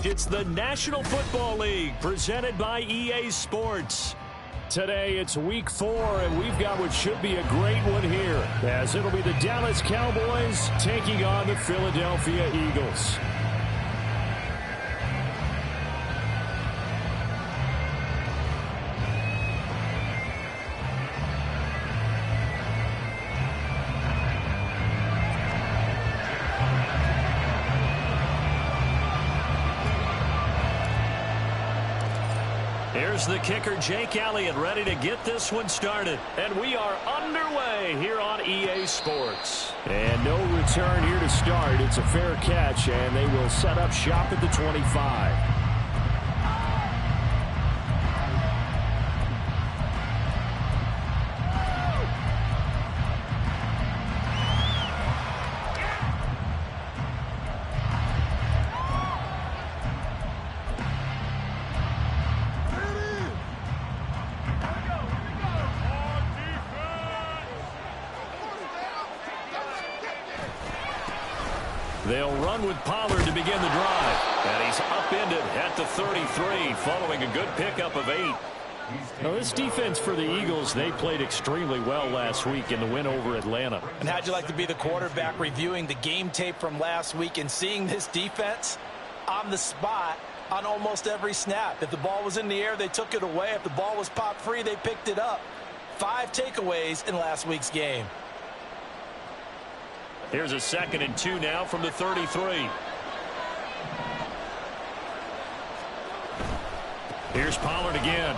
It's the National Football League presented by EA Sports. Today it's week 4, and we've got what should be a great one here, as it'll be the Dallas Cowboys taking on the Philadelphia Eagles. Here's the kicker, Jake Elliott, ready to get this one started. And we are underway here on EA Sports. And no return here to start. It's a fair catch, and they will set up shop at the 25. They'll run with Pollard to begin the drive. And he's upended at the 33 following a good pickup of 8. Now, this defense for the Eagles, they played extremely well last week in the win over Atlanta. And how'd you like to be the quarterback reviewing the game tape from last week and seeing this defense on the spot on almost every snap? If the ball was in the air, they took it away. If the ball was popped free, they picked it up. 5 takeaways in last week's game. Here's a 2nd and 2 now from the 33. Here's Pollard again.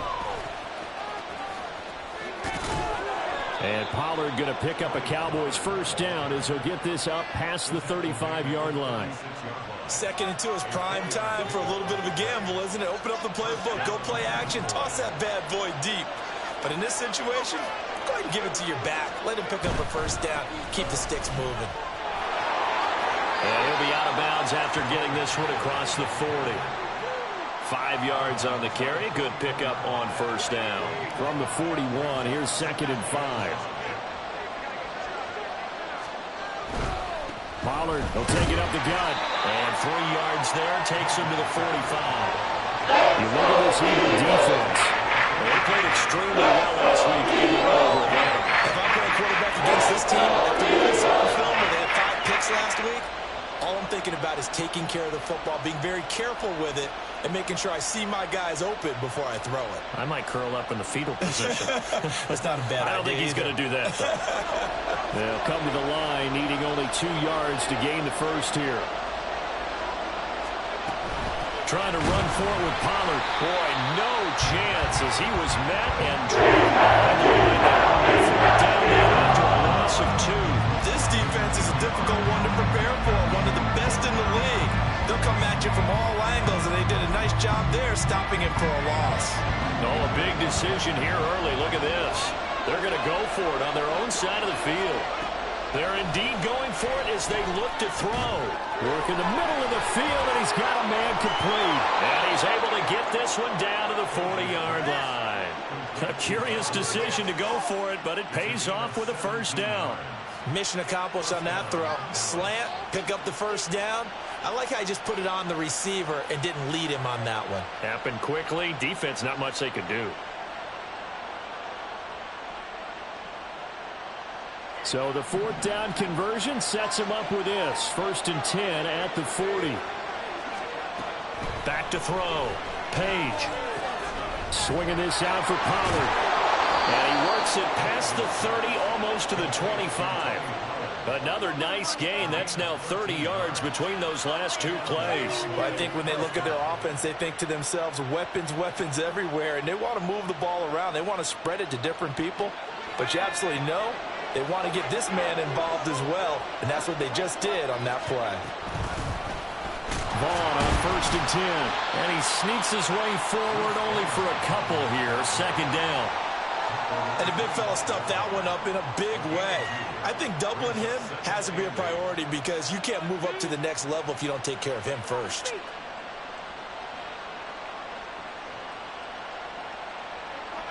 And Pollard going to pick up a Cowboys first down as he'll get this up past the 35-yard line. 2nd and 2 is prime time for a little bit of a gamble, isn't it? Open up the playbook, go play action, toss that bad boy deep. But in this situation, go ahead and give it to your back. Let him pick up a first down. Keep the sticks moving. And he'll be out of bounds after getting this one across the 40. 5 yards on the carry. Good pickup on first down. From the 41, here's 2nd and 5. Pollard, he'll take it up the gut. And 3 yards there, takes him to the 45. You look at this Eagle defense. They played extremely well last week in the over. If I play a quarterback against this team, after what I saw on film where they had 5 picks last week, all I'm thinking about is taking care of the football, being very careful with it, and making sure I see my guys open before I throw it. I might curl up in the fetal position. That's not a bad idea. I don't think he's going to do that, though. They'll come to the line, needing only 2 yards to gain the first here. Trying to run for it with Pollard. Boy, no chance as he was met and dragged behind the line. Down there after a loss of 2. This defense is a difficult one to prepare for, one of the best in the league. They'll come at you from all angles, and they did a nice job there stopping him for a loss. Oh, a big decision here early. Look at this. They're going to go for it on their own side of the field. They're indeed going for it as they look to throw. Work in the middle of the field, and he's got a man complete. And he's able to get this one down to the 40-yard line. A curious decision to go for it, but it pays off with a first down. Mission accomplished on that throw. Slant, pick up the first down. I like how he just put it on the receiver and didn't lead him on that one. Happened quickly. Defense, not much they could do. So the 4th down conversion sets him up with this. 1st and 10 at the 40. Back to throw. Page. Swinging this out for Pollard. And he works it past the 30, almost to the 25. Another nice gain. That's now 30 yards between those last 2 plays. Well, I think when they look at their offense, they think to themselves, weapons, weapons everywhere. And they want to move the ball around. They want to spread it to different people. But you absolutely know they want to get this man involved as well. And that's what they just did on that play. Vaughn on 1st and 10. And he sneaks his way forward only for a couple here. 2nd down. And the big fella stuffed that one up in a big way. I think doubling him has to be a priority because you can't move up to the next level if you don't take care of him first.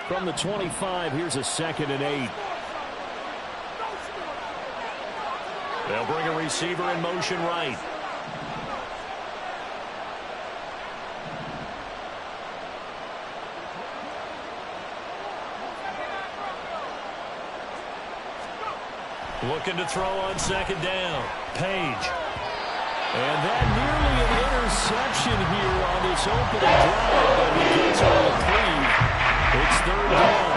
From the 25, here's a 2nd and 8. They'll bring a receiver in motion right. Looking to throw on second down. Page. And that nearly an interception here on this opening drive, but he gets a reprieve. It's third down.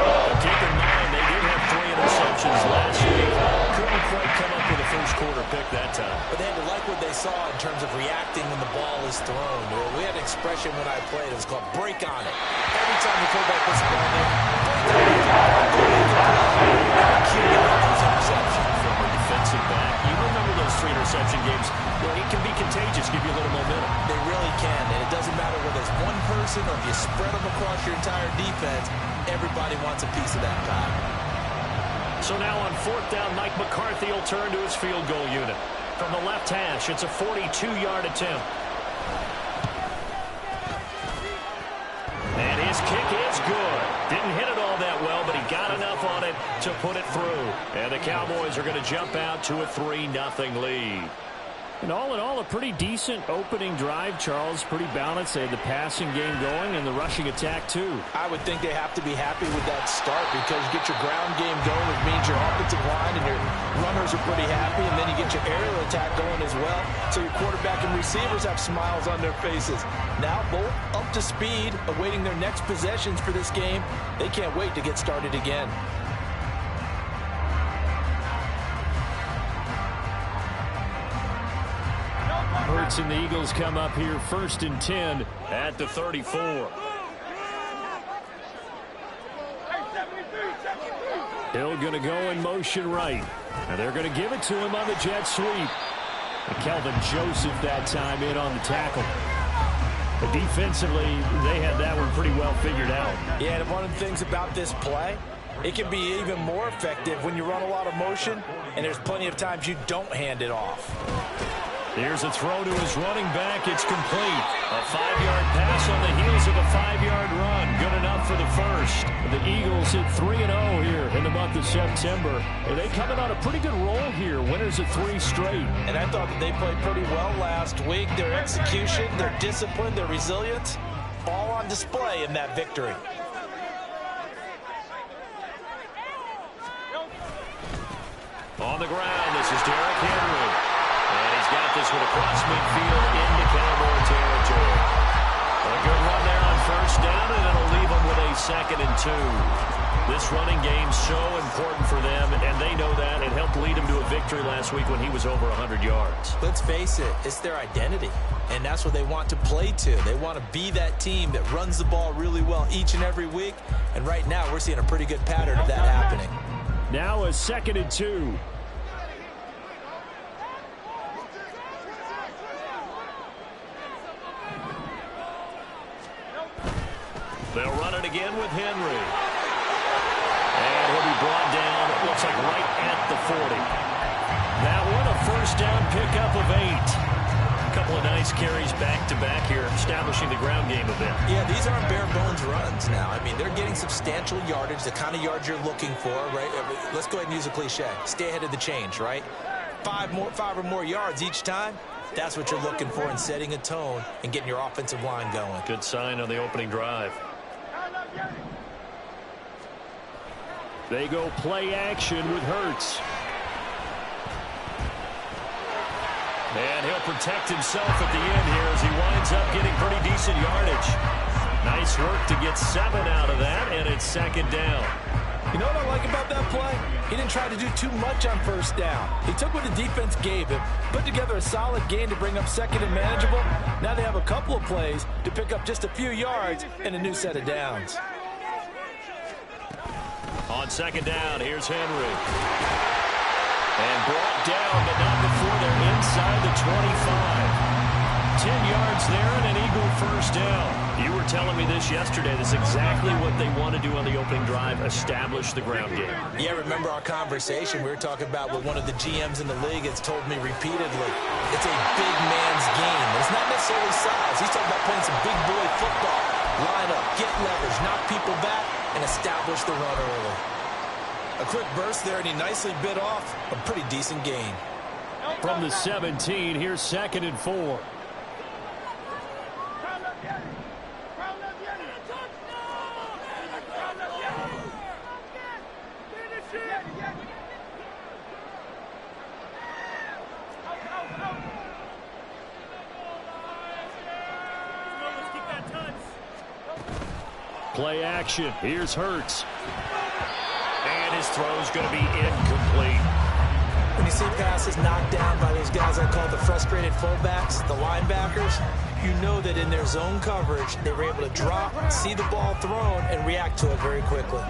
But keep in mind, they did have 3 interceptions last week. Couldn't quite come up with a first quarter pick that time. But they had to like what they saw in terms of reacting when the ball is thrown. We had an expression when I played. It was called break on it. Every time the quarterback puts the ball there, break on it. Cue those interceptions from a defensive back. You remember those 3 interception games. Well, it can be contagious, give you a little momentum. They really can, and it doesn't matter whether it's one person or if you spread them across your entire defense. Everybody wants a piece of that pie. So now on 4th down, Mike McCarthy will turn to his field goal unit. From the left hash, it's a 42-yard attempt. And his kick is good. Didn't hit it all that well, but he got enough on it to put it through. And the Cowboys are going to jump out to a 3-0 lead. And all in all, a pretty decent opening drive, Charles. Pretty balanced. They had the passing game going and the rushing attack, too. I would think they have to be happy with that start because you get your ground game going, which means your offensive line and your runners are pretty happy, and then you get your aerial attack going as well. So your quarterback and receivers have smiles on their faces. Now both up to speed, awaiting their next possessions for this game. They can't wait to get started again. Hurts and the Eagles come up here 1st and 10 at the 34. Hill going to go in motion right. And they're going to give it to him on the jet sweep. And Kelvin Joseph that time in on the tackle. But defensively, they had that one pretty well figured out. Yeah, and one of the things about this play, it can be even more effective when you run a lot of motion, and there's plenty of times you don't hand it off. Here's a throw to his running back. It's complete. A 5-yard pass on the heels of a 5-yard run. Good enough for the first. The Eagles hit 3-0 here in the month of September. And they coming on a pretty good roll here. Winners of 3 straight. And I thought that they played pretty well last week. Their execution, their discipline, their resilience, all on display in that victory. On the ground, this is Derrick Henry. And he's got this one across midfield into Cowboy territory. A good run there on 1st down, and it'll leave them with a 2nd and 2. This running game's so important for them, and they know that. It helped lead them to a victory last week when he was over 100 yards. Let's face it, it's their identity, and that's what they want to play to. They want to be that team that runs the ball really well each and every week, and right now we're seeing a pretty good pattern of that happening. Now a 2nd and 2. They'll run it again with Henry. And he'll be brought down, it looks like right at the 40. That one, a 1st down pickup of 8. A couple of nice carries back-to-back here, establishing the ground game a bit. Yeah, these aren't bare-bones runs now. I mean, they're getting substantial yardage, the kind of yards you're looking for, right? Let's go ahead and use a cliche. Stay ahead of the change, right? 5 or more yards each time. That's what you're looking for in setting a tone and getting your offensive line going. Good sign on the opening drive. They go play action with Hurts. And he'll protect himself at the end here as he winds up getting pretty decent yardage. Nice work to get 7 out of that, and it's 2nd down. You know what I like about that play? He didn't try to do too much on 1st down. He took what the defense gave him, put together a solid game to bring up 2nd and manageable. Now they have a couple of plays to pick up just a few yards and a new set of downs. On 2nd down, here's Henry. And brought down, but not before they're inside the 25. 10 yards there and an Eagle 1st down. You were telling me this yesterday. This is exactly what they want to do on the opening drive, establish the ground game. Yeah, remember our conversation we were talking about with one of the GMs in the league has told me repeatedly, it's a big man's game. It's not necessarily size. He's talking about playing some big boy football. Line up, get leverage, knock people back, and establish the run early. A quick burst there, and he nicely bit off a pretty decent gain. From the 17, here's 2nd and 4. Play action. Here's Hurts. And his throw's going to be incomplete. When you see passes knocked down by those guys I call the frustrated fullbacks, the linebackers, you know that in their zone coverage, they were able to drop, see the ball thrown, and react to it very quickly.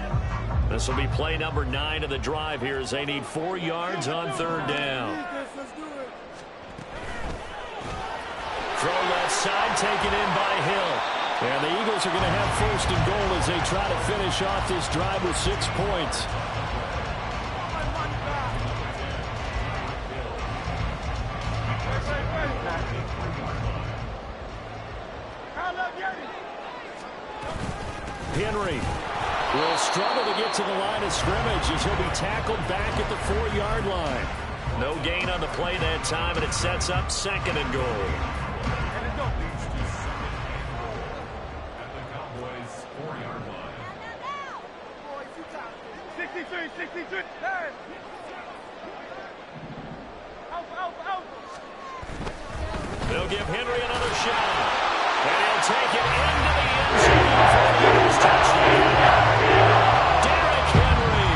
This will be play number 9 of the drive here as they need 4 yards on 3rd down. Throw left side, taken in by Hill. And the Eagles are going to have 1st and goal as they try to finish off this drive with 6 points. Henry will struggle to get to the line of scrimmage as he'll be tackled back at the 4-yard line. No gain on the play that time, and it sets up 2nd and goal. 63. They'll give Henry another shot. And he'll take it into the end zone for the Eagles touchdown. Derrick Henry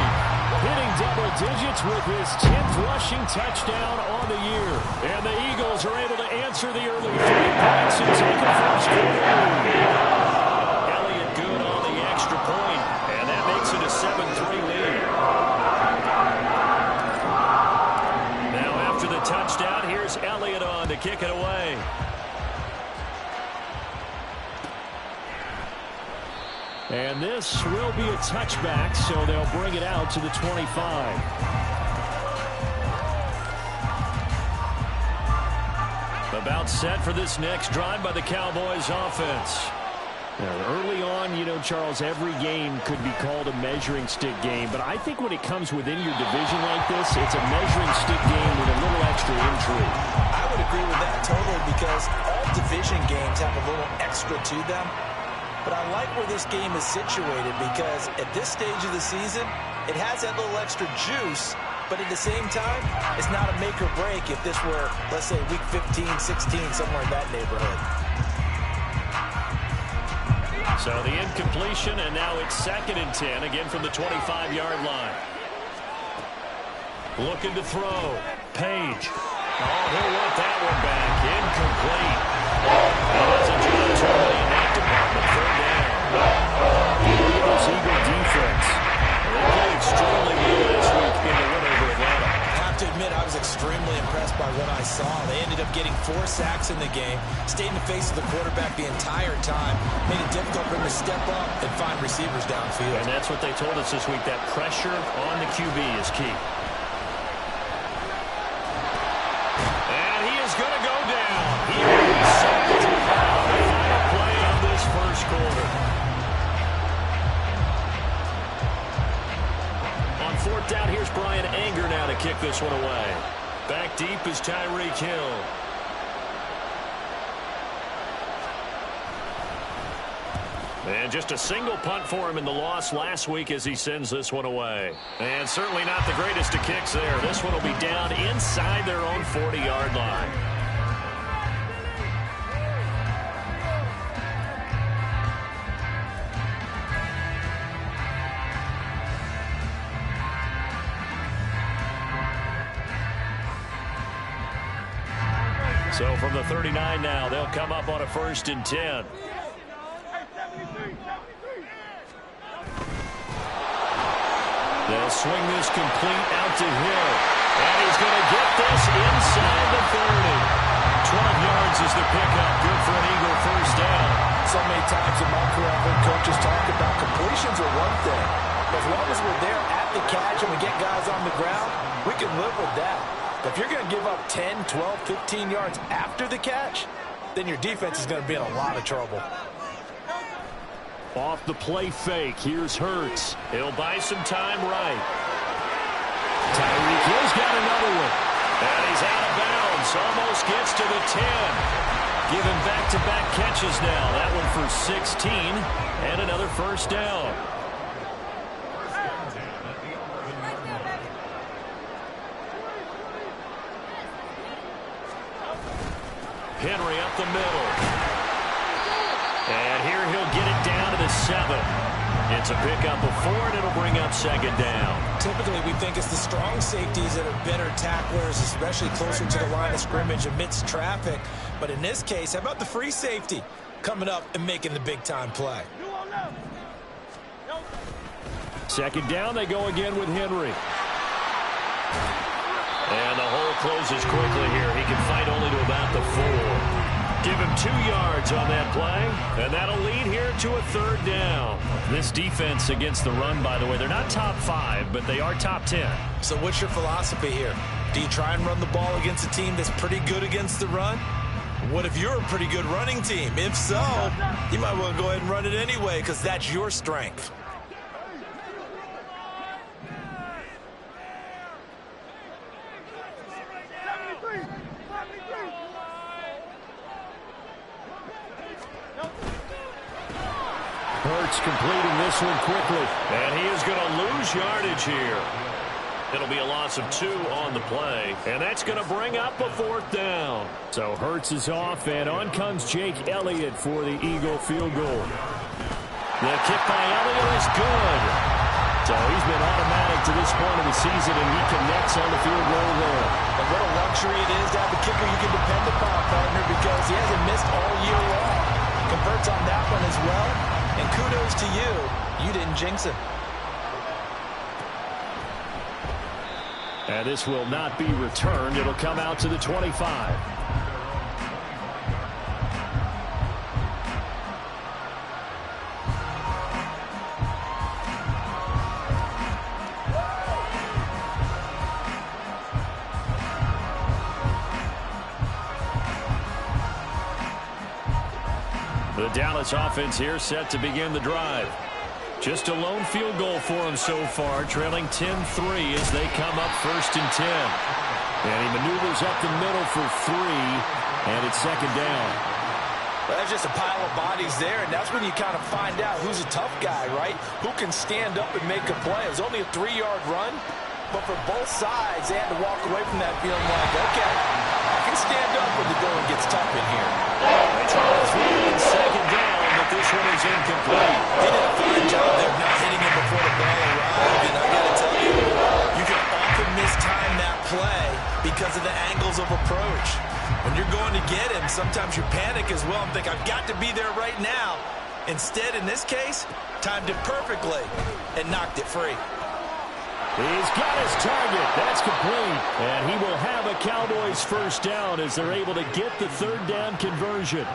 hitting double digits with his 10th rushing touchdown on the year. And the Eagles are able to answer the early 3 points and take a first-quarter lead. Elliott good on the extra point, and that makes it a 7-3 lead. Now after the touchdown, here's Elliott on to kick it away. And this will be a touchback, so they'll bring it out to the 25. About set for this next drive by the Cowboys offense. Now, early on, you know, Charles, every game could be called a measuring stick game. But I think when it comes within your division like this, it's a measuring stick game with a little extra intrigue. I would agree with that totally because all division games have a little extra to them. But I like where this game is situated because at this stage of the season, it has that little extra juice. But at the same time, it's not a make or break if this were, let's say, week 15, 16, somewhere in that neighborhood. So the incompletion, and now it's 2nd and 10, again from the 25-yard line. Looking to throw. Page. Oh, he'll want that one back. Incomplete. That doesn't do too many in that department. 3rd down. Eagles Eagle defense. They played extremely well this week in the win over Atlanta. I have to admit, I was extremely impressed by what I saw. They ended up getting 4 sacks in the game, stayed in the face of the quarterback the entire time, made it difficult for him to step up and find receivers downfield. And that's what they told us this week, that pressure on the QB is key. And he is going to go down. He will be sacked on the final play of this first quarter. On 4th down, here's Brian Anger now to kick this one away. Back deep is Tyreek Hill. And just a single punt for him in the loss last week as he sends this one away. And certainly not the greatest of kicks there. This one will be down inside their own 40-yard line. So from the 39 now, they'll come up on a 1st and 10. They'll swing this complete out to Hill. And he's going to get this inside the 30. 12 yards is the pickup. Good for an Eagle 1st down. So many times in my career, I've heard coaches talk about completions are one thing. As long as we're there at the catch and we get guys on the ground, we can live with that. But if you're going to give up 10, 12, 15 yards after the catch, then your defense is going to be in a lot of trouble. Off the play fake, here's Hurts. He'll buy some time right. Tyreek Hill's got another one. And he's out of bounds. Almost gets to the 10. Given back-to-back catches now. That one for 16. And another 1st down. Henry up the middle. And here he'll get it down to the 7. 7. It's a pickup of 4, and it'll bring up second down. Typically, we think it's the strong safeties that are better tacklers, especially closer to the line of scrimmage amidst traffic. But in this case, how about the free safety coming up and making the big-time play? Second down, they go again with Henry. And the hole closes quickly here. He can fight only to about the 4. Give him 2 yards on that play, and that'll lead here to a third down. This defense against the run, by the way, they're not top 5, but they are top 10. So what's your philosophy here? Do you try and run the ball against a team that's pretty good against the run? What if you're a pretty good running team? If so, you might well go ahead and run it anyway because that's your strength. Hurts completing this one quickly. And he is going to lose yardage here. It'll be a loss of 2 on the play. And that's going to bring up a 4th down. So Hurts is off, and on comes Jake Elliott for the Eagle field goal. The kick by Elliott is good. So he's been automatic to this point of the season, and he connects on the field goal there. And what a luxury it is to have a kicker you can depend upon, partner, because he hasn't missed all year long. Converts on that one as well. And kudos to you. You didn't jinx him. And this will not be returned. It'll come out to the 25. The Dallas offense here set to begin the drive. Just a lone field goal for him so far, trailing 10-3 as they come up 1st and 10. And he maneuvers up the middle for 3, and it's second down. Well, that's just a pile of bodies there, and that's when you kind of find out who's a tough guy, right? Who can stand up and make a play. It was only a 3-yard run, but for both sides, they had to walk away from that feeling like, okay, I can stand up when the going gets tough in here. It's all 3 and second down, but this one is incomplete. They did a fine job there of not hitting him before the ball arrived, and I got to tell you, you can often mistime that play because of the angles of approach. When you're going to get him, sometimes you panic as well and think, I've got to be there right now. Instead, in this case, timed it perfectly and knocked it free. He's got his target. That's complete. And he will have a Cowboys first down as they're able to get the third down conversion.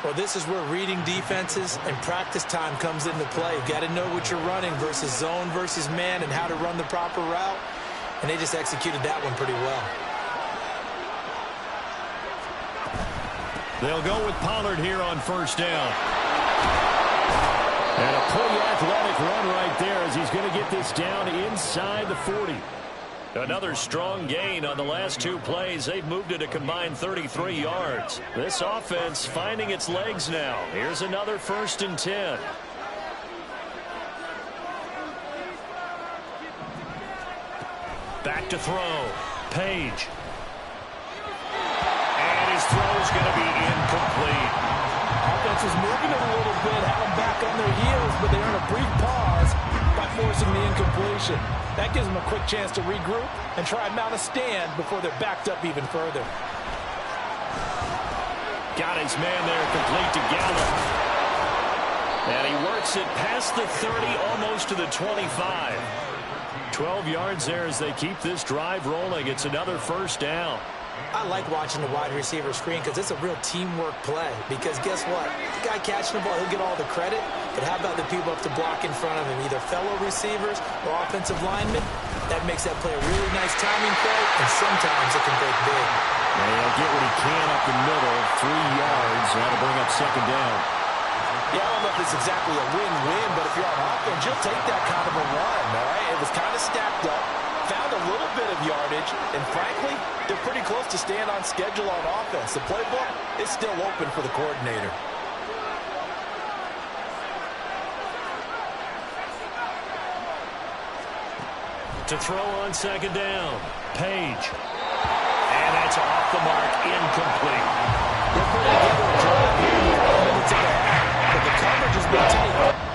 Well, this is where reading defenses and practice time comes into play. You've got to know what you're running versus zone versus man and how to run the proper route. And they just executed that one pretty well. They'll go with Pollard here on first down. And a pretty athletic run right there as he's going to get this down inside the 40. Another strong gain on the last 2 plays. They've moved it a combined 33 yards. This offense finding its legs now. Here's another 1st and 10. Back to throw. Page. And his throw's going to be incomplete. Offense was moving it a little bit, had them back on their heels, but they earned a brief pause by forcing the incompletion. That gives them a quick chance to regroup and try and mount a stand before they're backed up even further. Got his man there, complete to Gallup. And he works it past the 30, almost to the 25. 12 yards there as they keep this drive rolling. It's another first down. I like watching the wide receiver screen because it's a real teamwork play. Because guess what? The guy catching the ball, he'll get all the credit. But how about the people up to block in front of him, either fellow receivers or offensive linemen? That makes that play a really nice timing play, and sometimes it can break big. And he'll get what he can up the middle, 3 yards. That'll bring up second down. Yeah, I don't know if it's exactly a win-win, but if you're on offense, you'll take that kind of a run, all right? It was kind of stacked up. Found a little bit of yardage, and frankly, they're pretty close to staying on schedule on offense. The playbook is still open for the coordinator. To throw on second down, Page. And that's off the mark, incomplete. They're putting together a drive here, 5 minutes of a half, but the coverage has been tight.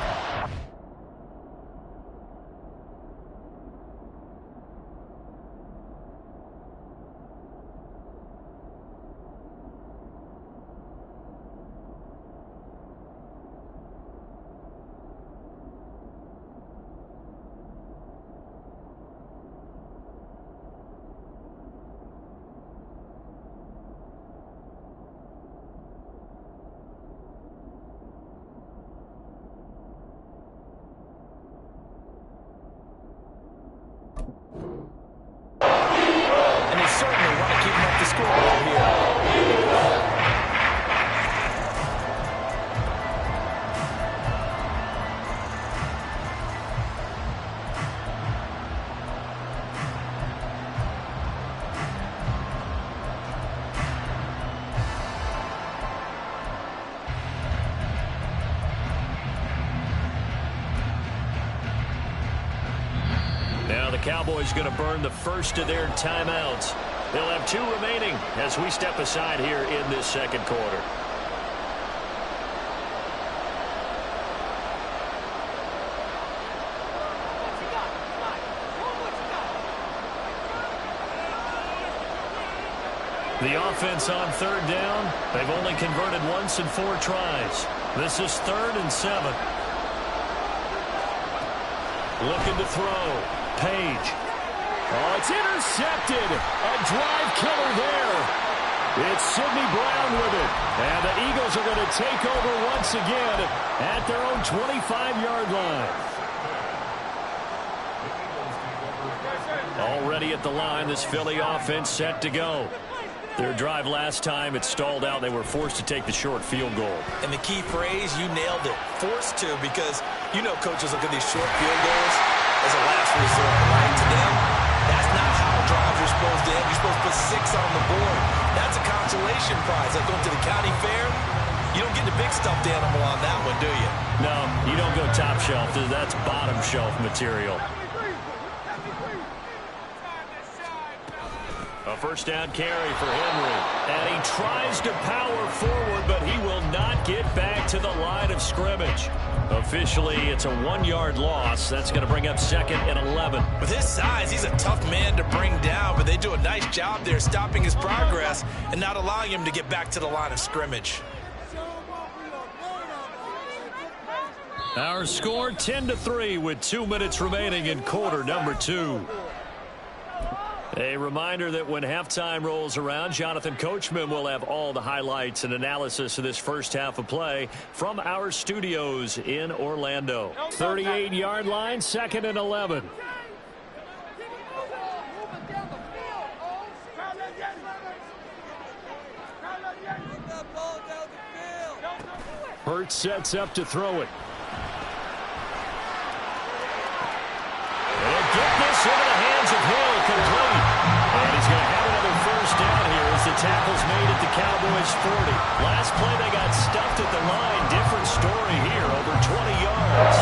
Now the Cowboys going to burn the first of their timeouts. They'll have 2 remaining as we step aside here in this second quarter. The offense on 3rd down. They've only converted once in 4 tries. This is 3rd and 7. Looking to throw. Page. Oh, it's intercepted. A drive killer there. It's Sidney Brown with it. And the Eagles are going to take over once again at their own 25-yard line. Already at the line, this Philly offense set to go. Their drive last time, it stalled out. They were forced to take the short field goal. And the key phrase, you nailed it. Forced to, because you know coaches look at these short field goals as a last resort, right? To them, that's not how drives are supposed to end. You're supposed to put 6 on the board. That's a consolation prize. Like going to the county fair, you don't get the big stuffed animal on that one, do you? No, you don't go top shelf. That's bottom shelf material. A first down carry for Henry. And he tries to power forward, but he will not get back to the line of scrimmage. Officially, it's a 1-yard loss. That's going to bring up 2nd and 11. With his size, he's a tough man to bring down, but they do a nice job there stopping his progress and not allowing him to get back to the line of scrimmage. Our score 10-3 with 2 minutes remaining in quarter number 2. A reminder that when halftime rolls around, Jonathan Coachman will have all the highlights and analysis of this first half of play from our studios in Orlando. 38-yard line, 2nd and 11. Hurts sets up to throw it. And get this into the hands of Hill, complete. And he's going to have another first down here as the tackle's made at the Cowboys' 40. Last play they got stuffed at the line. Different story here, over 20 yards.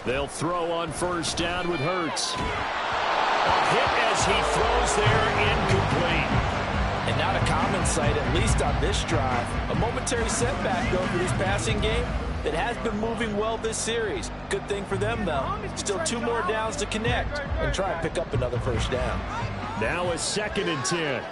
They'll throw on first down with Hurts. A hit as he throws there, incomplete. And not a common sight, at least on this drive. A momentary setback, though, for this passing game that has been moving well this series. Good thing for them, though. Still 2 more downs to connect and try and pick up another first down. Now a 2nd and 10.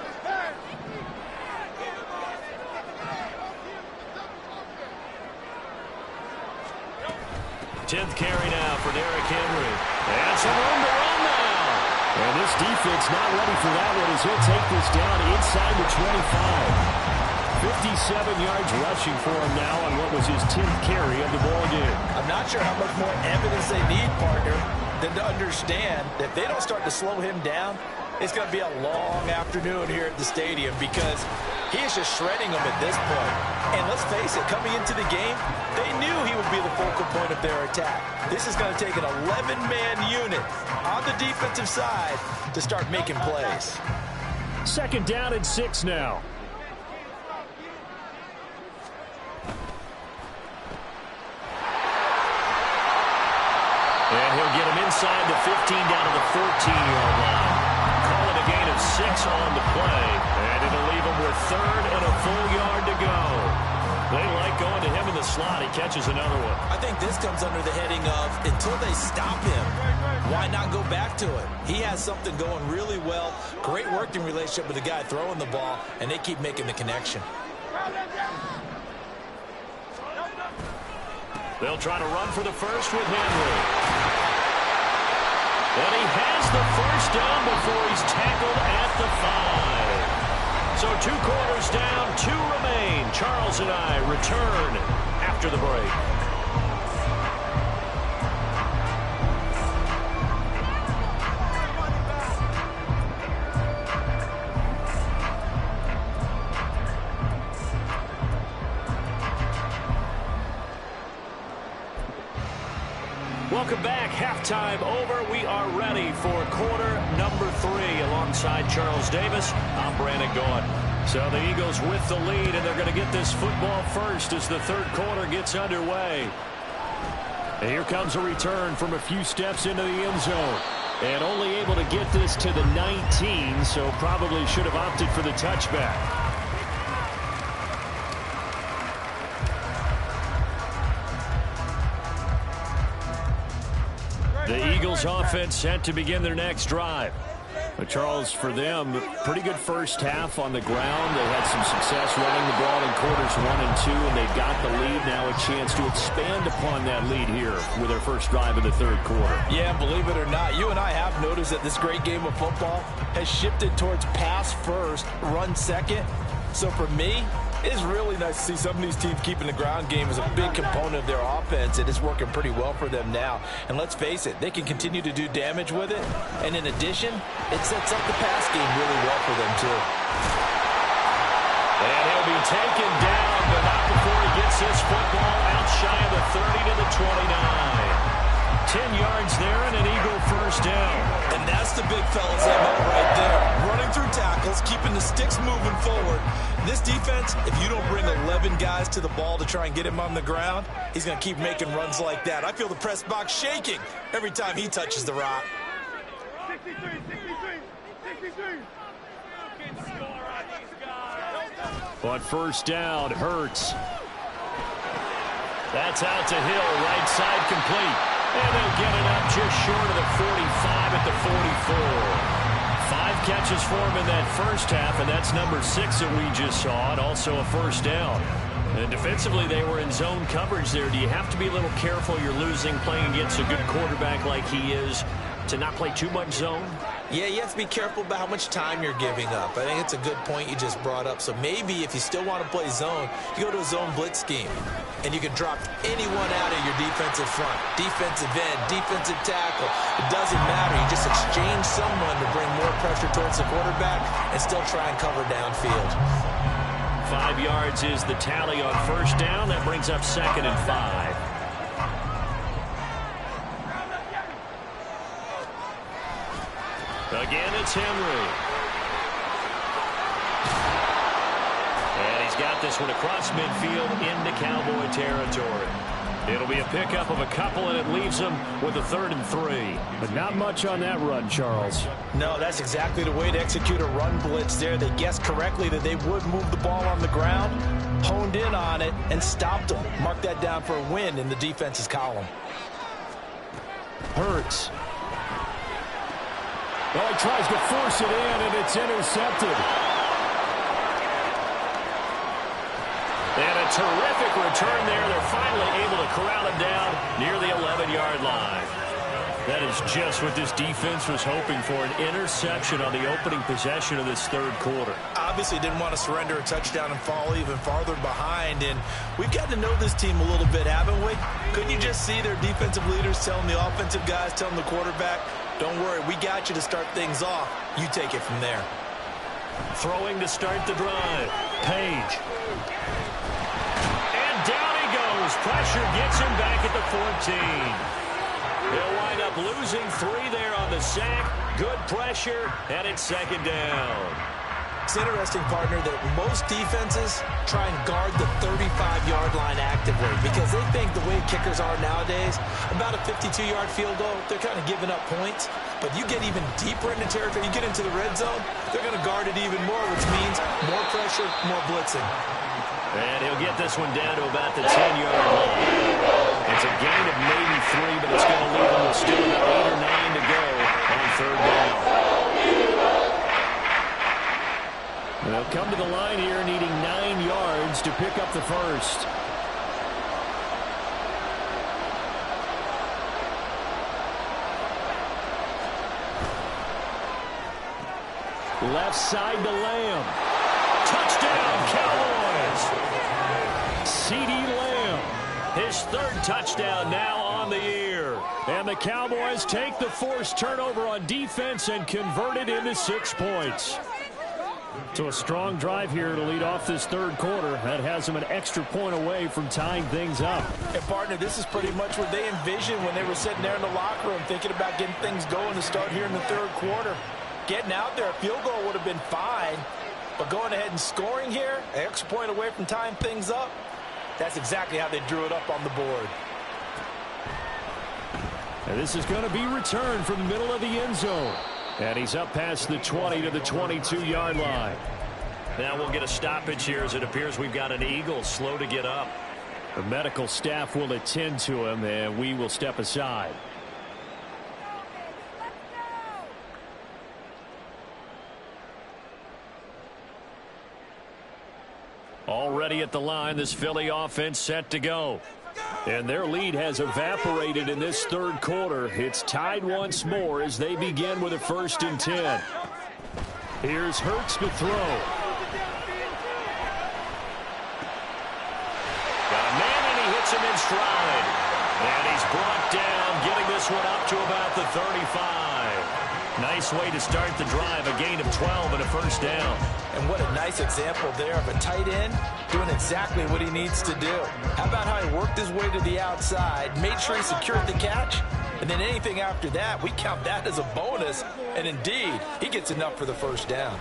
10th carry now for Derrick Henry. And some room to run now. And this defense not ready for that one as he'll take this down inside the 25. 57 yards rushing for him now on what was his 10th carry of the ball game. I'm not sure how much more evidence they need, partner, than to understand that if they don't start to slow him down, it's going to be a long afternoon here at the stadium because he is just shredding them at this point. And let's face it, coming into the game, they knew he would be the focal point of their attack. This is going to take an 11-man unit on the defensive side to start making plays. 2nd down and 6 now. And he'll get him inside the 15 down to the 14-yard line. Call it a gain of 6 on the play. And it'll leave him with 3rd and a full yard to go. They like going to him in the slot. He catches another one. I think this comes under the heading of until they stop him, why not go back to it? He has something going really well. Great working relationship with the guy throwing the ball, and they keep making the connection. They'll try to run for the first with Henry. And he has the first down before he's tackled at the 5. So 2 quarters down, 2 remain. Charles and I return after the break. Welcome back. Halftime over. We are ready for quarter number 3. Alongside Charles Davis, I'm Brandon Gaud. So the Eagles with the lead, and they're going to get this football first as the third quarter gets underway. And here comes a return from a few steps into the end zone. And only able to get this to the 19, so probably should have opted for the touchback. The Eagles offense set to begin their next drive. But Charles, for them, pretty good first half on the ground. They had some success running the ball in quarters 1 and 2, and they've got the lead. Now a chance to expand upon that lead here with their first drive of the third quarter. Yeah, believe it or not, you and I have noticed that this great game of football has shifted towards pass first, run second. So for me, it's really nice to see some of these teams keeping the ground game as a big component of their offense. It is working pretty well for them now. And let's face it, they can continue to do damage with it. And in addition, it sets up the pass game really well for them, too. And he'll be taken down, but not before he gets this football out shy of the 30 to the 29. 10 yards there and an Eagle first down. And that's the big fellas right there. Running through tackles, keeping the sticks moving forward. This defense, if you don't bring 11 guys to the ball to try and get him on the ground, he's going to keep making runs like that. I feel the press box shaking every time he touches the rock. 63. On first down, Hurts. That's out to Hill, right side complete. And they'll get it up just short of the 45 at the 44. 5 catches for him in that first half, and that's number 6 that we just saw, and also a first down. And defensively, they were in zone coverage there. Do you have to be a little careful? You're losing, playing against a good quarterback like he is, to not play too much zone? Yeah, you have to be careful about how much time you're giving up. I think it's a good point you just brought up. So maybe if you still want to play zone, you go to a zone blitz scheme. And you can drop anyone out of your defensive front. Defensive end, defensive tackle. It doesn't matter. You just exchange someone to bring more pressure towards the quarterback and still try and cover downfield. 5 yards is the tally on first down. That brings up 2nd and 5. Again, it's Henry. And he's got this one across midfield into Cowboy territory. It'll be a pickup of a couple, and it leaves them with a 3rd and 3. But not much on that run, Charles. No, that's exactly the way to execute a run blitz there. They guessed correctly that they would move the ball on the ground, honed in on it, and stopped them. Mark that down for a win in the defense's column. Hurts. Oh, he tries to force it in, and it's intercepted. And a terrific return there. They're finally able to corral him down near the 11-yard line. That is just what this defense was hoping for, an interception on the opening possession of this third quarter. Obviously didn't want to surrender a touchdown and fall even farther behind. And we've got to know this team a little bit, haven't we? Couldn't you just see their defensive leaders telling the offensive guys, telling the quarterback, don't worry, we got you to start things off. You take it from there. Throwing to start the drive. Page. And down he goes. Pressure gets him back at the 14. They'll wind up losing 3 there on the sack. Good pressure, and it's 2nd down. It's interesting, partner, that most defenses try and guard the 35-yard line actively because they think the way kickers are nowadays, about a 52-yard field goal, they're kind of giving up points. But you get even deeper into territory, you get into the red zone, they're going to guard it even more, which means more pressure, more blitzing. And he'll get this one down to about the 10-yard line. It's a gain of maybe 3, but it's going to leave them with still about 8 or 9 to go on 3rd down. They'll come to the line here needing 9 yards to pick up the first. Left side to Lamb. Touchdown, Cowboys! C.D. Lamb, his 3rd touchdown now on the year. And the Cowboys take the forced turnover on defense and convert it into 6 points. So a strong drive here to lead off this third quarter. That has them an extra point away from tying things up. And, partner, this is pretty much what they envisioned when they were sitting there in the locker room thinking about getting things going to start here in the third quarter. Getting out there, a field goal would have been fine. But going ahead and scoring here, an extra point away from tying things up, that's exactly how they drew it up on the board. And this is going to be returned from the middle of the end zone. And he's up past the 20 to the 22-yard line. Now we'll get a stoppage here as it appears we've got an Eagle slow to get up. The medical staff will attend to him, and we will step aside. Already at the line, this Philly offense set to go. And their lead has evaporated in this third quarter. It's tied once more as they begin with a 1st and 10. Here's Hurts to throw. Got a man, and he hits him in stride. And he's brought down, getting this one up to about the 35. Nice way to start the drive, a gain of 12 and a 1st down. And what a nice example there of a tight end doing exactly what he needs to do. How about how he worked his way to the outside, made sure he secured the catch, and then anything after that, we count that as a bonus. And indeed, he gets enough for the 1st down.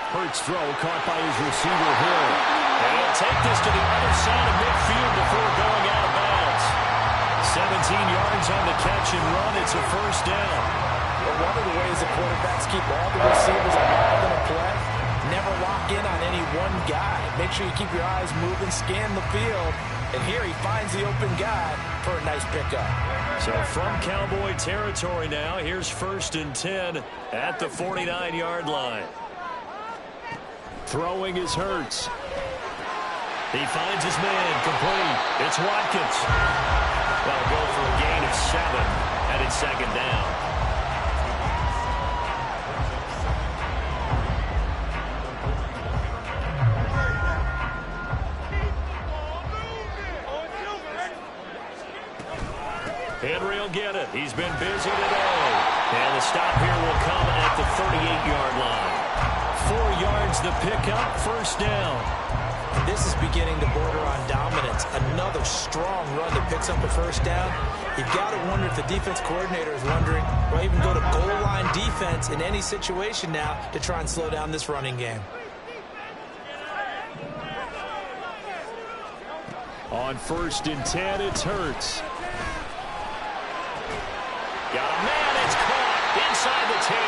Hurts throw caught by his receiver Hill. And he'll take this to the other side of midfield before going out of bounds. 17 yards on the catch and run. It's a 1st down. Well, one of the ways the quarterbacks keep all the receivers alive in a play, never lock in on any one guy. Make sure you keep your eyes moving, scan the field, and here he finds the open guy for a nice pickup. So from Cowboy territory now, here's 1st and 10 at the 49-yard line. Throwing is Hurts. He finds his man, complete. It's Watkins. That'll go for a gain of 7, and it's 2nd down. Henry will get it. He's been busy today. And the stop here will come at the 38-yard line. 4 yards the pickup, 1st down. This is beginning to border on dominance. Another strong run that picks up a 1st down. You've got to wonder if the defense coordinator is wondering, will I even go to goal line defense in any situation now to try and slow down this running game. On 1st and 10, it's Hurts. Got a man, it's caught inside the 10.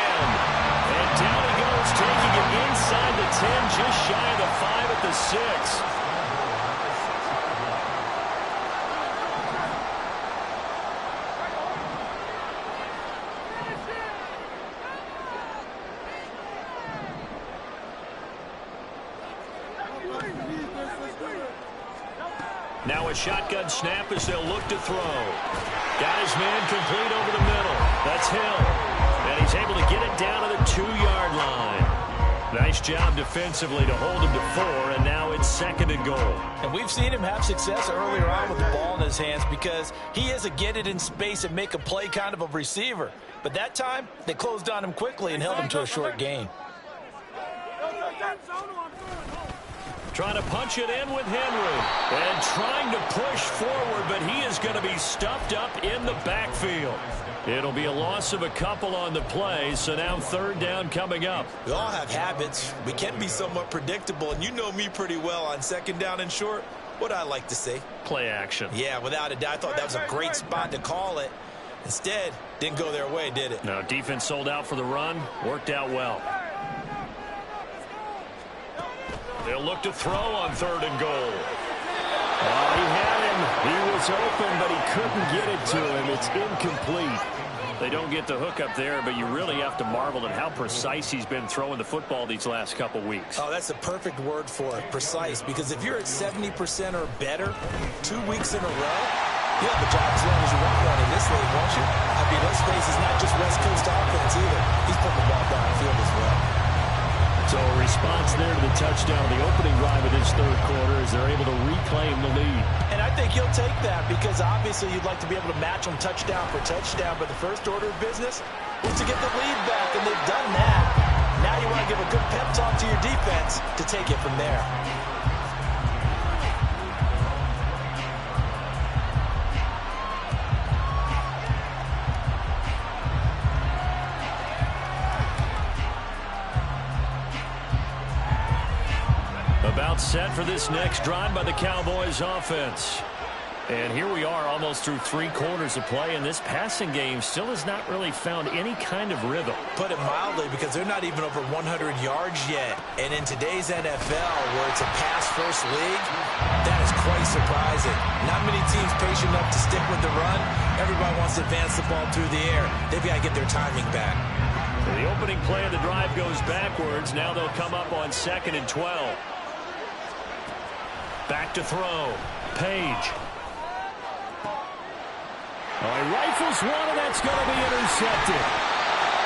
And down he goes, taking it inside the 10, just shy of the 5 at the 6. Now a shotgun snap as they'll look to throw. Got his man complete over the middle. That's Hill. And he's able to get it down to the 2-yard line. Nice job defensively to hold him to 4, and now it's 2nd and goal. And we've seen him have success earlier on with the ball in his hands because he is a get it in space and make a play kind of a receiver. But that time, they closed on him quickly and held him to a short gain. Trying to punch it in with Henry. And trying to push forward, but he is going to be stuffed up in the backfield. It'll be a loss of a couple on the play, so now 3rd down coming up. We all have habits. We can be somewhat predictable, and you know me pretty well on 2nd down and short. What I like to say? Play action. Yeah, without a doubt. I thought that was a great spot to call it. Instead, didn't go their way, did it? No, defense sold out for the run. Worked out well. They'll look to throw on 3rd and goal. He had him. He was open, but he couldn't get it to him. It's incomplete. They don't get the hook up there, but you really have to marvel at how precise he's been throwing the football these last couple weeks. Oh, that's the perfect word for it, precise. Because if you're at 70% or better 2 weeks in a row, you'll have a job as long as you want one in this league, won't you? I mean, let's face it's not just West Coast offense either. He's putting the ball downfield as well. So a response there to the touchdown, the opening drive of this third quarter, as they're able to reclaim the lead. And I think he'll take that because obviously you'd like to be able to match them touchdown for touchdown, but the first order of business was to get the lead back, and they've done that. Now you want to give a good pep talk to your defense to take it from there. About set for this next drive by the Cowboys offense. And here we are almost through 3 quarters of play, and this passing game still has not really found any kind of rhythm. Put it mildly, because they're not even over 100 yards yet. And in today's NFL, where it's a pass-first league, that is quite surprising. Not many teams patient enough to stick with the run. Everybody wants to advance the ball through the air. They've got to get their timing back. The opening play of the drive goes backwards. Now they'll come up on 2nd and 12. Back to throw. Page. Oh, he rifles one, and that's going to be intercepted.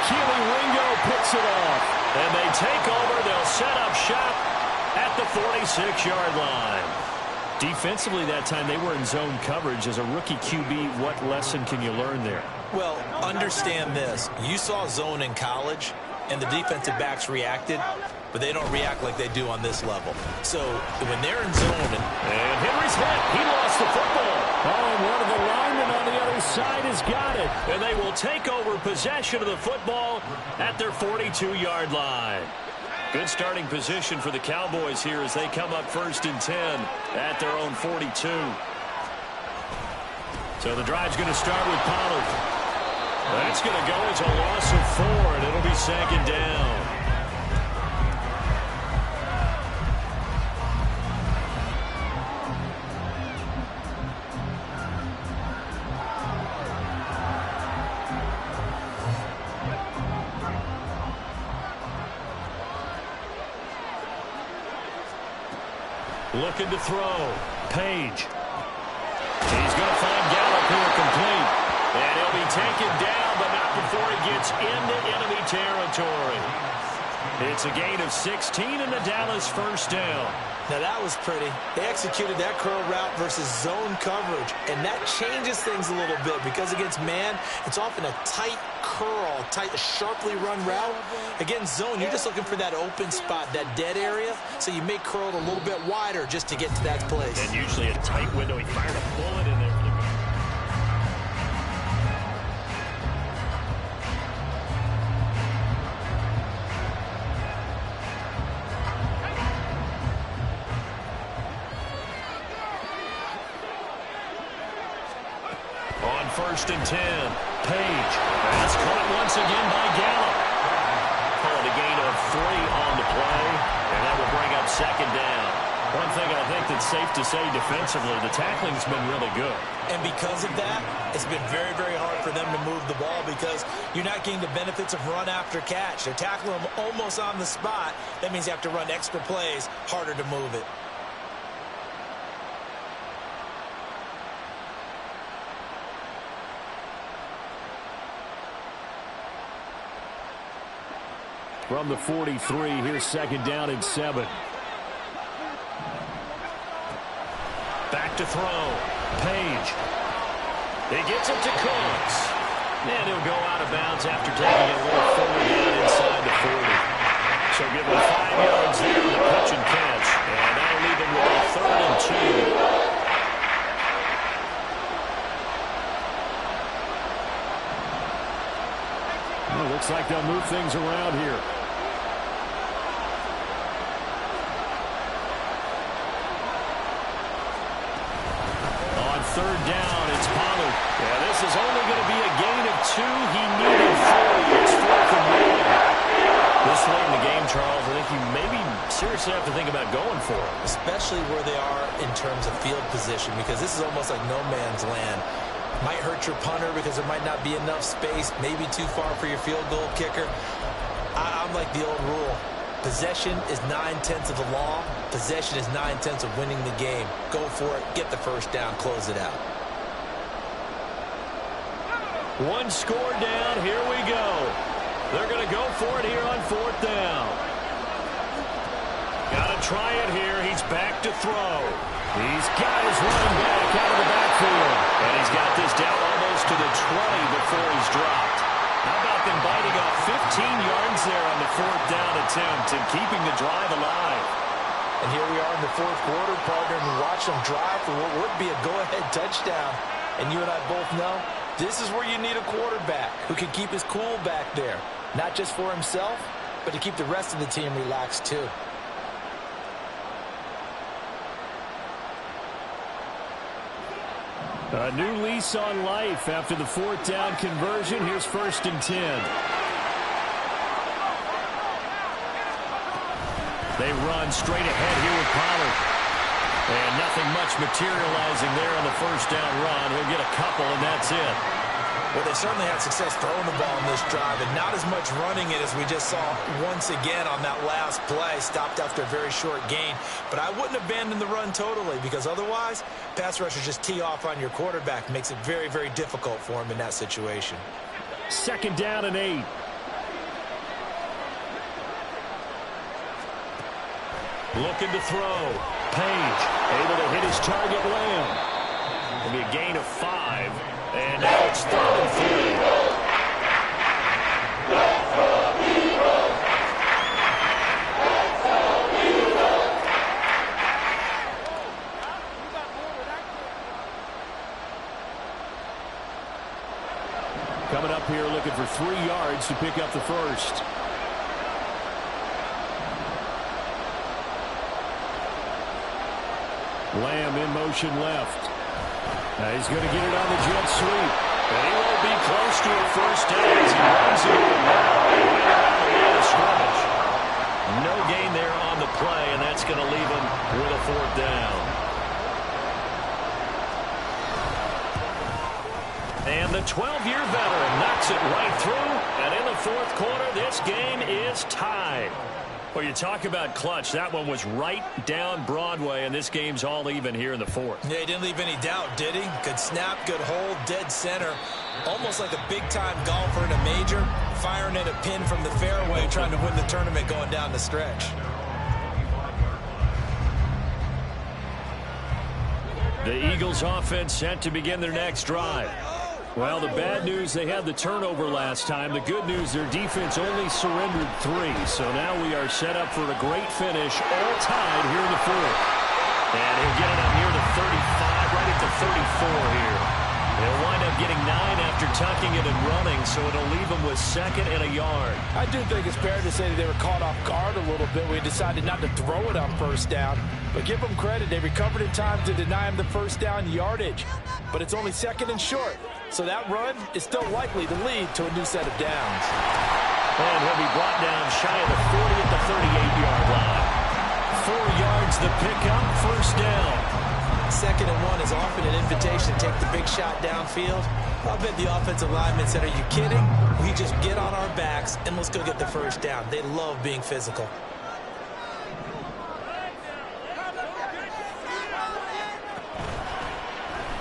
Keely Ringo picks it off. And they take over. They'll set up shop at the 46-yard line. Defensively that time, they were in zone coverage. As a rookie QB, what lesson can you learn there? Well, understand this. You saw zone in college, and the defensive backs reacted, but they don't react like they do on this level. So when they're in zone. And Henry's hit. He lost the football. Oh, and one of the linemen on the other side has got it. And they will take over possession of the football at their 42-yard line. Good starting position for the Cowboys here as they come up 1st and 10 at their own 42. So the drive's going to start with Pollard. That's going to go as a loss of 4, and it'll be 2nd down. Looking to throw. Page. He's going to find Gallup here complete. And he'll be taken down, but not before he gets into enemy territory. It's a gain of 16 and the Dallas 1st down. Now that was pretty. They executed that curl route versus zone coverage, and that changes things a little bit because against man, it's often a tight curl, sharply run route. Against zone, you're just looking for that open spot, that dead area, so you may curl it a little bit wider just to get to that place. And usually a tight window. He fired a bullet in there. On 1st and 10, Page. That's caught once again by Gallup. Call it a gain of 3 on the play, and that will bring up 2nd down. One thing I think that's safe to say defensively, the tackling's been really good. And because of that, it's been very, very hard for them to move the ball because you're not getting the benefits of run after catch. They're tackling them almost on the spot. That means you have to run extra plays, harder to move it. From the 43, here's 2nd down and 7. Back to throw. Page. He gets it to Cooks. And he'll go out of bounds after taking a little forward down inside the 40. So give him 5 yards there on the catch and catch. And that'll leave him with a 3rd and 2. Well, looks like they'll move things around here. On 3rd down, it's Pollard. Yeah, this is only going to be a gain of 2. He needed 3. It's 4th and 1. This late in the game, Charles, I think you maybe seriously have to think about going for it. Especially where they are in terms of field position, because this is almost like no man's land. Might hurt your punter because there might not be enough space, maybe too far for your field goal kicker. I'm like the old rule. Possession is 9/10 of the law. Possession is 9/10 of winning the game. Go for it, get the 1st down, close it out. One score down, here we go. They're going to go for it here on 4th down. Got to try it here. He's back to throw. He's got his running back out of the backfield. And he's got this down almost to the 20 before he's dropped. How about them biting off 15 yards there on the fourth down attempt and keeping the drive alive? And here we are in the fourth quarter, partner, and watch them drive for what would be a go-ahead touchdown. And you and I both know this is where you need a quarterback who can keep his cool back there. Not just for himself, but to keep the rest of the team relaxed too. A new lease on life after the fourth down conversion. Here's 1st and 10. They run straight ahead here with Pollard. And nothing much materializing there on the first down run. He'll get a couple, and that's it. Well, they certainly had success throwing the ball in this drive, and not as much running it as we just saw once again on that last play. Stopped after a very short gain. But I wouldn't abandon the run totally, because otherwise, pass rushers just tee off on your quarterback. Makes it very, very difficult for him in that situation. 2nd down and 8. Looking to throw. Page able to hit his target, Lamb. It'll be a gain of 5. And now it's 3rd and 3. Coming up here looking for 3 yards to pick up the first. Lamb in motion left. He's going to get it on the jet sweep. And he won't be close to a first down as he runs into it now. Right around the line of scrimmage. No gain there on the play, and that's going to leave him with a 4th down. And the 12-year veteran knocks it right through. And in the fourth quarter, this game is tied. Well, you talk about clutch. That one was right down Broadway, and this game's all even here in the fourth. Yeah, he didn't leave any doubt, did he? Good snap, good hold, dead center. Almost like a big-time golfer in a major, firing at a pin from the fairway, trying to win the tournament going down the stretch. The Eagles offense set to begin their next drive. Well, the bad news, they had the turnover last time. The good news, their defense only surrendered 3. So now we are set up for a great finish, all tied here in the fourth. And he'll get it up near the 35, right at the 34 here. They'll wind up getting 9 after tucking it and running, so it'll leave them with 2nd and a yard. I do think it's fair to say that they were caught off guard a little bit. We decided not to throw it on first down. But give them credit. They recovered in time to deny him the first down yardage. But it's only 2nd and short. So that run is still likely to lead to a new set of downs. And he'll be brought down shy of the 40 at the 38-yard line. 4 yards the pickup, first down. 2nd and 1 is often an invitation to take the big shot downfield. I bet the offensive lineman said, are you kidding? We just get on our backs and let's go get the first down. They love being physical.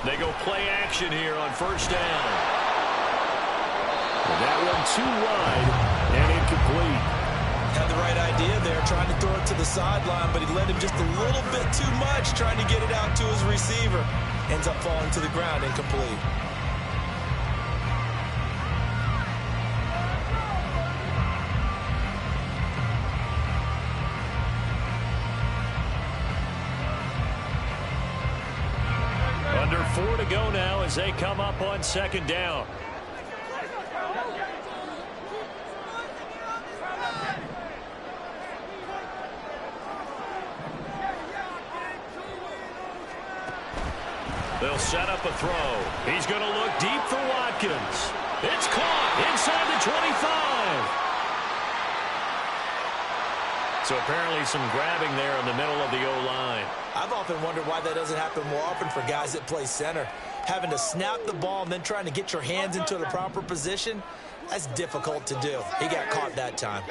They go play action here on first down. And that one too wide and incomplete. Had the right idea there, trying to throw it to the sideline, but he led him just a little bit too much, trying to get it out to his receiver. Ends up falling to the ground, incomplete. Under 4 to go now as they come up on 2nd down. They'll set up a throw. He's going to look deep for Watkins. It's caught inside the 25. So apparently some grabbing there in the middle of the O-line. I've often wondered why that doesn't happen more often for guys that play center. Having to snap the ball and then trying to get your hands into the proper position, that's difficult to do. He got caught that time.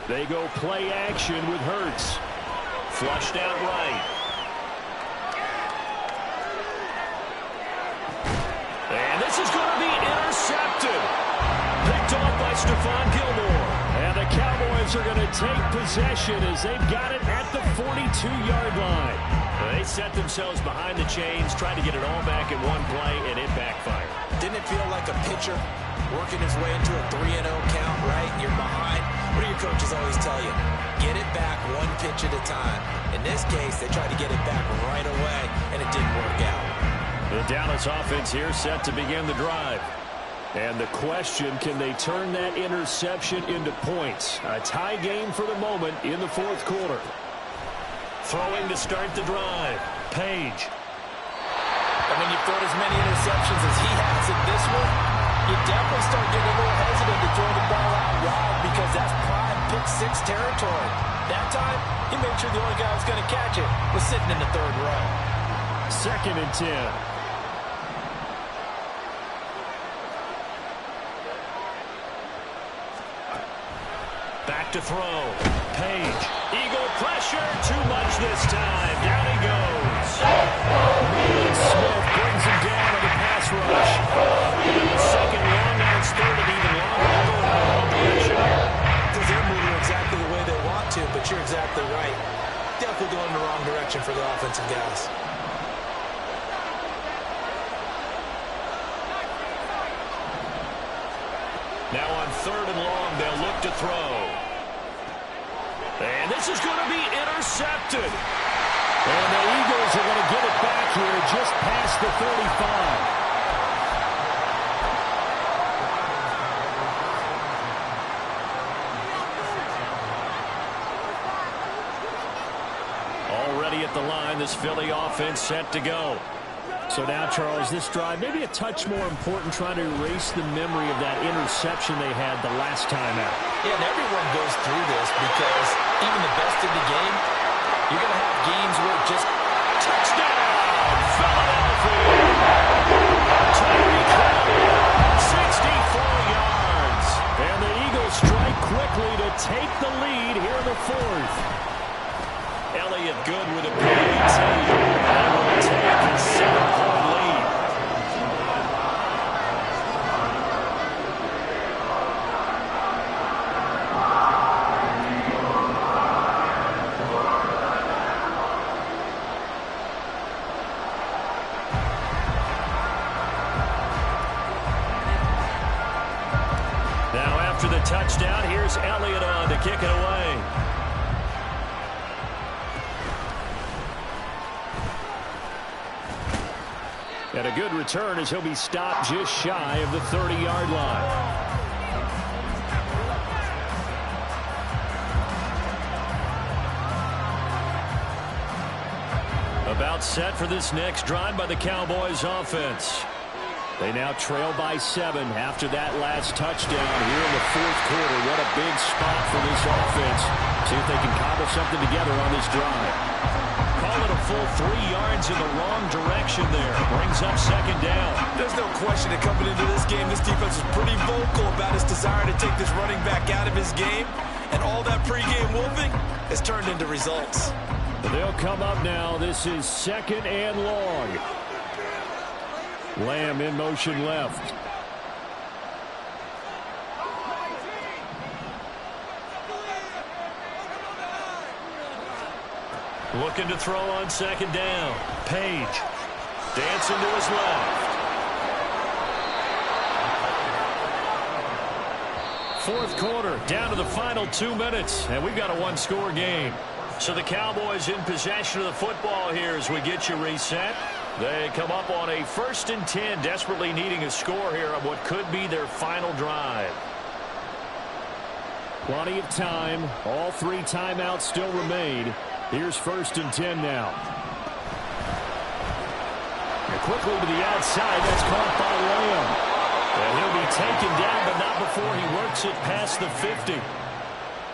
They go play action with Hurts. Flushed out right. And this is going to be intercepted. Picked off Eagles are going to take possession as they've got it at the 42-yard line. They set themselves behind the chains, tried to get it all back in one play, and it backfired. Didn't it feel like a pitcher working his way into a 3-0 count, right? You're behind. What do your coaches always tell you? Get it back one pitch at a time. In this case, they tried to get it back right away, and it didn't work out. The Dallas offense here set to begin the drive. And the question, can they turn that interception into points? A tie game for the moment in the fourth quarter. Throwing to start the drive. Page. And when you've thrown as many interceptions as he has in this one, you definitely start getting a little hesitant to throw the ball out wide because that's prime pick-6 territory. That time, he made sure the only guy who was going to catch it was sitting in the third row. 2nd and 10. Back to throw. Page. Eagle pressure. Too much this time. Down he goes. Smith brings him down on the pass rush. Second long, now it's third and even longer. They're going in the wrong direction here. Because they're moving exactly the way they want to, but you're exactly right. Definitely going in the wrong direction for the offensive guys. Now on 3rd and long, they'll look to throw. And this is going to be intercepted. And the Eagles are going to get it back here just past the 35. Already at the line, this Philly offense set to go. So now, Charles, this drive maybe a touch more important, trying to erase the memory of that interception they had the last time out. Yeah, and everyone goes through this because even the best in the game, you're going to have games where it just touchdown, Philadelphia. Tyreek Hill, 64 yards. And the Eagles strike quickly to take the lead here in the fourth. Elliott good with a PAT. They will take a 7-point lead. Now after the touchdown, here's Elliott on to kick it away. And a good return as he'll be stopped just shy of the 30-yard line. About set for this next drive by the Cowboys offense. They now trail by 7 after that last touchdown here in the fourth quarter. What a big spot for this offense. See if they can cobble something together on this drive. Call it a full 3 yards in the wrong direction there. Brings up 2nd down. There's no question that coming into this game, this defense was pretty vocal about his desire to take this running back out of his game. And all that pregame wolfing has turned into results. They'll come up now. This is 2nd and long. Lamb in motion left. Looking to throw on 2nd down. Page. Dancing to his left. 4th quarter, down to the final 2 minutes, and we've got a 1-score game. So the Cowboys in possession of the football here as we get you reset. They come up on a 1st and 10, desperately needing a score here on what could be their final drive. Plenty of time. All 3 timeouts still remain. Here's 1st and 10 now. And quickly to the outside. That's caught by Lamb. And he'll be taken down, but not before he works it past the 50.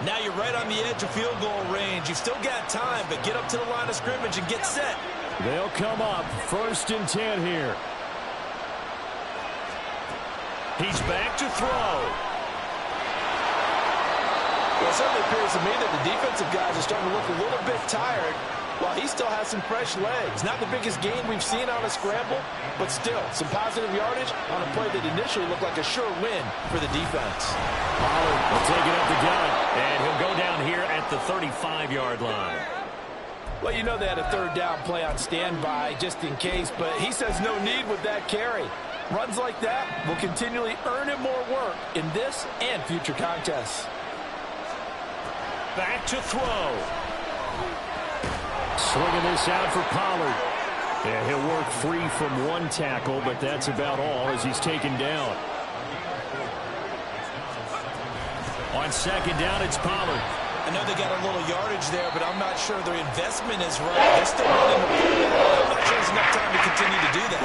Now you're right on the edge of field goal range. You've still got time, but get up to the line of scrimmage and get set. They'll come up 1st and 10 here. He's back to throw. Well, it certainly appears to me that the defensive guys are starting to look a little bit tired. Well, he still has some fresh legs. Not the biggest gain we've seen on a scramble, but still some positive yardage on a play that initially looked like a sure win for the defense. Pollard will take it up the gut, and he'll go down here at the 35-yard line. Well, you know they had a third down play on standby just in case, but he says no need with that carry. Runs like that will continually earn him more work in this and future contests. Back to throw. Swinging this out for Pollard. Yeah, he'll work free from one tackle, but that's about all as he's taken down. On second down, it's Pollard. I know they got a little yardage there, but I'm not sure their investment is right. They're still running the football. I'm not sure there's enough time to continue to do that.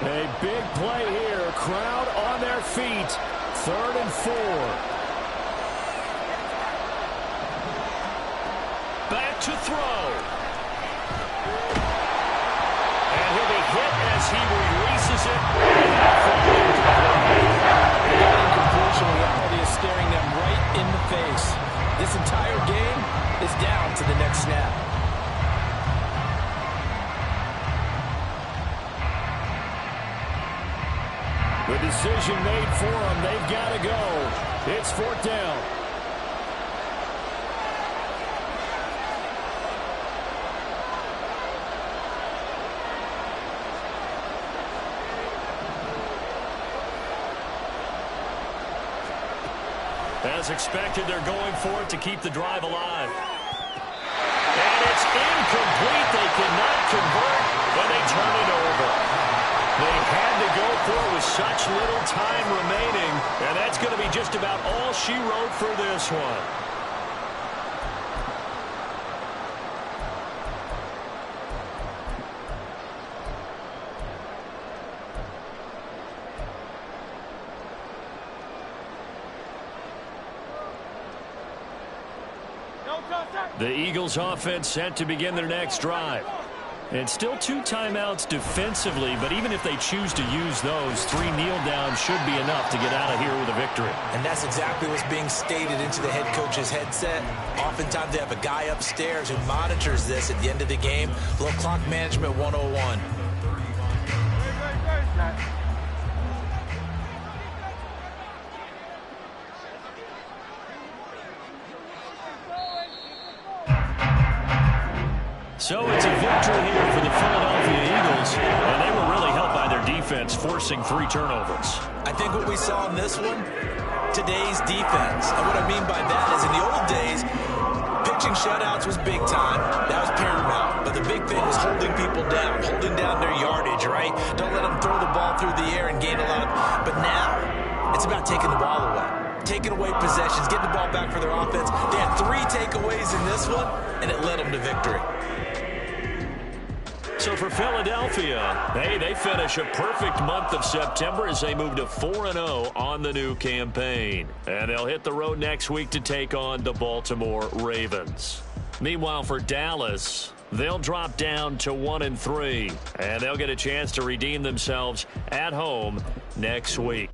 A big play here. Crowd on their feet. 3rd and 4. Back to throw. And he'll be hit as he releases it. Incompletion reality is staring them right in the face. This entire game is down to the next snap. The decision made for them. They've got to go. It's 4th down. As expected, they're going for it to keep the drive alive. And it's incomplete. They cannot convert, and they turn it over. They had to go for it with such little time remaining, and that's going to be just about all she wrote for this one. The Eagles offense set to begin their next drive. And still 2 timeouts defensively, but even if they choose to use those, 3 kneel downs should be enough to get out of here with a victory. And that's exactly what's being stated into the head coach's headset. Oftentimes they have a guy upstairs who monitors this at the end of the game. A little clock management 101. So it's a victory here for the Philadelphia Eagles, and they were really helped by their defense, forcing 3 turnovers. I think what we saw in this one, today's defense. And what I mean by that is in the old days, pitching shutouts was big time. That was paramount. But the big thing was holding people down, holding down their yardage, right? Don't let them throw the ball through the air and gain a lot. But now, it's about taking the ball away. Taking away possessions, getting the ball back for their offense. They had 3 takeaways in this one, and it led them to victory. So for Philadelphia, they finish a perfect month of September as they move to 4-0 on the new campaign. And they'll hit the road next week to take on the Baltimore Ravens. Meanwhile, for Dallas, they'll drop down to 1-3, and they'll get a chance to redeem themselves at home next week.